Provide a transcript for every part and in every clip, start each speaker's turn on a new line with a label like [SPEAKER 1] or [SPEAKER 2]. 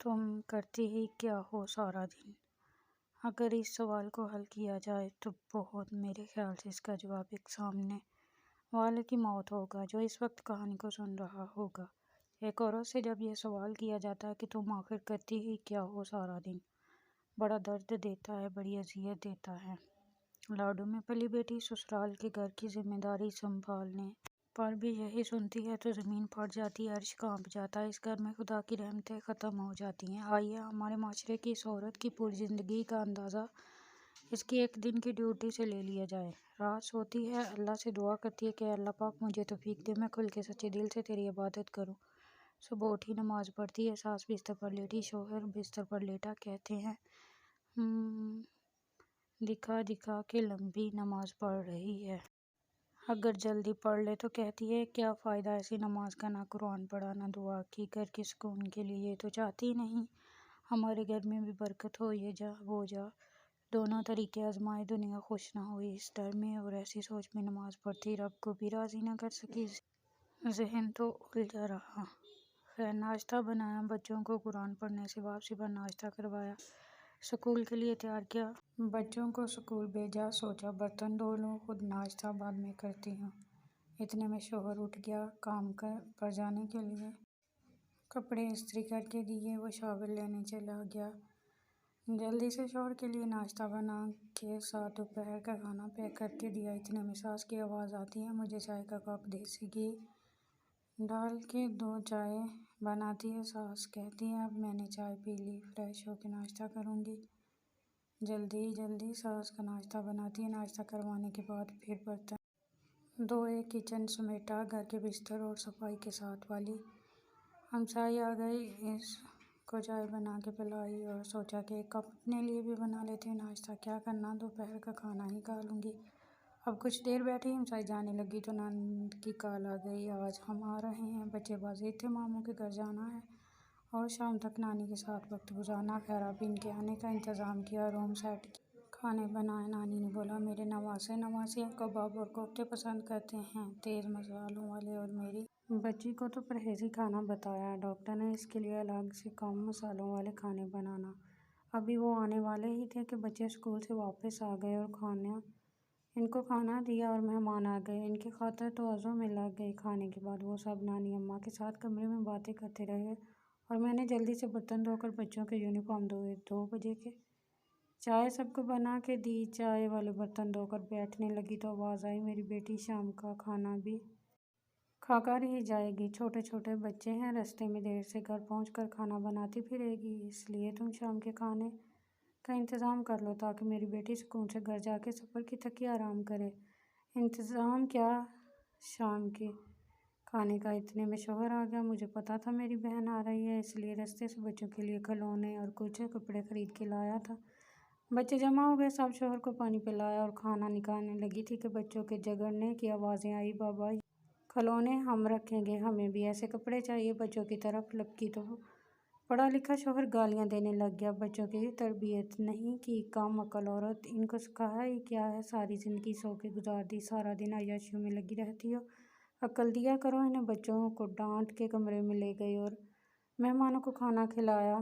[SPEAKER 1] تم کرتی ہی کیا ہو سارا دن؟ اگر اس سوال کو حل کیا جائے تو میرے خیال سے اس کا جواب ایک سامنے والے کی موت ہوگا جو اس وقت کہانی کو سن رہا ہوگا۔ ایک عورت سے جب یہ سوال کیا جاتا ہے کہ تم آخر کرتی ہی کیا ہو سارا دن، بڑا درد دیتا ہے، بڑی اذیت دیتا ہے۔ لاڈو میں پلی بیٹی سسرال کے گھر کی ذمہ داری سنبھالنے پر بھی یہی سنتی ہے تو زمین پھٹ جاتی ہے، عرش کانپ جاتا ہے، اس گھر میں خدا کی رحمتیں ختم ہو جاتی ہیں۔ آئیے ہمارے معاشرے کی اس عورت کی پوری زندگی کا اندازہ اس کی ایک دن کی ڈیوٹی سے لے لیا جائے۔ رات سوتی ہے، اللہ سے دعا کرتی ہے کہ اے اللہ پاک مجھے توفیق دے، میں کھل کے سچے دل سے تیری عبادت کروں۔ صبح اٹھی نماز پڑھتی ہے، ساس بستر پر لیٹی، شوہر بستر پر لیٹا، کہتے ہیں دکھا دکھا کے لمبی نماز پڑھ رہی ہے۔ اگر جلدی پڑھ لے تو کہتی ہے کیا فائدہ ایسی نماز کا، نہ قرآن پڑھا نہ دعا کی، گھر کے سکون کے لیے یہ تو چاہتی نہیں ہمارے گھر میں بھی برکت ہو، یہ جا وہ جا، دونوں طریقے آزمائے، دنیا خوش نہ ہوئی، اس ڈر میں اور ایسی سوچ میں نماز پڑھتی، رب کو بھی راضی نہ کر سکی، ذہن تو الجھا رہا۔ خیر ناشتہ بنایا، بچوں کو قرآن پڑھنے سے واپسی پر ناشتہ کروایا، اسکول کے لیے تیار کیا، بچوں کو اسکول بھیجا، سوچا برتن دھو لوں، خود ناشتہ بعد میں کرتی ہوں۔ اتنے میں شوہر اٹھ گیا کام پر جانے کے لیے، کپڑے استری کر کے دیے، وہ شاور لینے چلا گیا۔ جلدی سے شوہر کے لیے ناشتہ بنا کے ساتھ دوپہر کا کھانا پیک کر کے دیا۔ اتنے میں ساس کی آواز آتی ہے، مجھے چائے کا کپ، دیسی گھی ڈال کے دو، چائے بناتی ہے ساس، کہتی ہے اب میں نے چائے پی لی، فریش ہو کے ناشتہ کروں گی۔ جلدی ساس کا ناشتہ بناتی ہے، ناشتہ کروانے کے بعد پھر برتن دھوئے، کچن سمیٹا، گھر کے بستر اور صفائی کے ساتھ والی ہمسائی آ گئی، اس کو چائے بنا کے پلائی اور سوچا کہ ایک کپ اپنے لیے بھی بنا لیتے ہیں ناشتہ، کیا کرنا، دوپہر کا کھانا ہی کھا لوں گی۔ اب کچھ دیر بیٹھی، ہمسائی جانے لگی تو نند کی کال آ گئی، آج ہم آ رہے ہیں، بچے بازید تھے، ماموں کے گھر جانا ہے اور شام تک نانی کے ساتھ وقت گزارنا۔ خیر اب ان کے آنے کا انتظام کیا، روم سیٹ کیا، کھانے بنائے۔ نانی نے بولا میرے نواسے کباب اور کوفتے پسند کرتے ہیں، تیز مسالوں والے، اور میری بچی کو تو پرہیزی کھانا بتایا ہے ڈاکٹر نے، اس کے لیے الگ سے کم مسالوں والے کھانے بنانا۔ ابھی وہ آنے والے ہی تھے کہ بچے اسکول سے واپس آ گئے اور ان کو کھانا دیا اور مہمان آ گئے، ان کی خاطر توازوں میں لگ گئی۔ کھانے کے بعد وہ سب نانی اماں کے ساتھ کمرے میں باتیں کرتے رہے اور میں نے جلدی سے برتن دھو کر بچوں کے یونیفارم دھوئے، 2 بجے کے چائے سب کو بنا کے دی، چائے والے برتن دھو کر بیٹھنے لگی تو آواز آئی میری بیٹی شام کا کھانا بھی کھا کر ہی جائے گی، چھوٹے چھوٹے بچے ہیں، راستے میں دیر سے گھر پہنچ کر کھانا بناتی پھرے گی، اس لیے تم شام کے کھانے کا انتظام کر لو تاکہ میری بیٹی سکون سے گھر جا کے سفر کی تھکی آرام کرے۔ انتظام کیا شام کے کھانے کا؟ اتنے میں شوہر آ گیا، مجھے پتا تھا میری بہن آ رہی ہے، اس لیے راستے سے بچوں کے لیے کھلونے اور کچھ کپڑے خرید کے لایا تھا۔ بچے جمع ہو گئے، سب شوہر کو پانی پلایا اور کھانا نکالنے لگی تھی کہ بچوں کے جھگڑنے کی آوازیں آئی، بابا کھلونے ہم رکھیں گے، ہمیں بھی ایسے کپڑے چاہیے، بچوں کی طرف لپکی تو پڑھا لکھا شوہر گالیاں دینے لگ گیا، بچوں کی تربیت نہیں کی، کم عقل عورت، ان کو سکھایا ہی کیا ہے، ساری زندگی سو کے گزار دی، سارا دن عیاشیوں میں لگی رہتی ہو، عقل دیا کرو انہیں۔ بچوں کو ڈانٹ کے کمرے میں لے گئی اور مہمانوں کو کھانا کھلایا،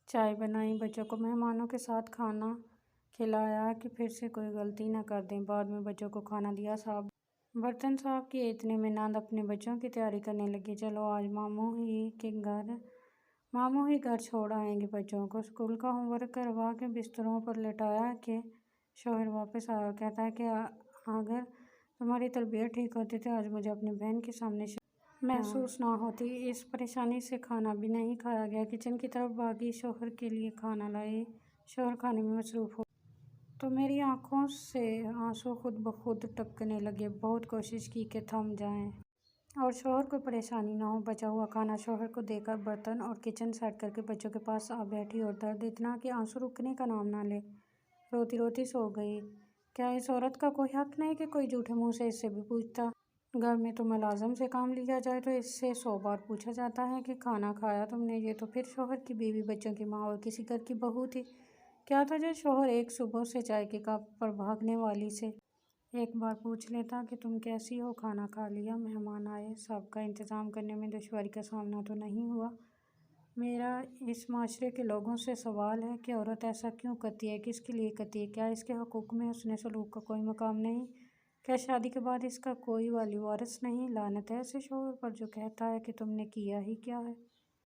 [SPEAKER 1] چائے بنائی، بچوں کو مہمانوں کے ساتھ کھانا کھلایا کہ پھر سے کوئی غلطی نہ کر دیں، بعد میں بچوں کو کھانا دیا، برتن صاف کیے۔ اتنے میں نند اپنے بچوں کی تیاری کرنے لگی، چلو آج ماموں ہی گھر چھوڑ آئیں گے بچوں کو، اسکول کا ہوم ورک کروا کے بستروں پر لٹایا کہ شوہر واپس آیا اور کہتا ہے کہ اگر تمہاری طبیعت ٹھیک ہوتی تو آج مجھے اپنی بہن کے سامنے محسوس نہ ہوتی۔ اس پریشانی سے کھانا بھی نہیں کھایا گیا، کچن کی طرف بھاگی، شوہر کے لیے کھانا لائی، شوہر کھانے میں مصروف ہو تو میری آنکھوں سے آنسو خود بخود ٹپکنے لگے، بہت کوشش کی کہ تھم جائیں اور شوہر کو پریشانی نہ ہو، بچا ہوا کھانا شوہر کو دے کر برتن اور کچن سیٹ کر کے بچوں کے پاس آ بیٹھی اور درد اتنا کہ آنسو رکنے کا نام نہ لے، روتی روتی سو گئی۔ کیا اس عورت کا کوئی حق نہیں کہ کوئی جھوٹے منہ سے اس سے بھی پوچھتا؟ گھر میں تو ملازم سے کام لیا جائے تو اس سے 100 بار پوچھا جاتا ہے کہ کھانا کھایا تم نے؟ یہ تو پھر شوہر کی بیوی، بچوں کی ماں اور کسی گھر کی بہو تھی، کیا تھا جو شوہر ایک صبح سے چائے کے کپ پر بھاگنے والی سے ایک بار پوچھ لیتا کہ تم کیسی ہو، کھانا کھا لیا؟ مہمان آئے، سب کا انتظام کرنے میں دشواری کا سامنا تو نہیں ہوا؟ میرا اس معاشرے کے لوگوں سے سوال ہے کہ عورت ایسا کیوں کرتی ہے، کس کے لیے کرتی ہے؟ کیا اس کے حقوق میں حسن سلوک کا کوئی مقام نہیں؟ کیا شادی کے بعد اس کا کوئی ولی وارث نہیں؟ لعنت ہے ایسے شوہر پر جو کہتا ہے کہ تم نے کیا ہی کیا ہے۔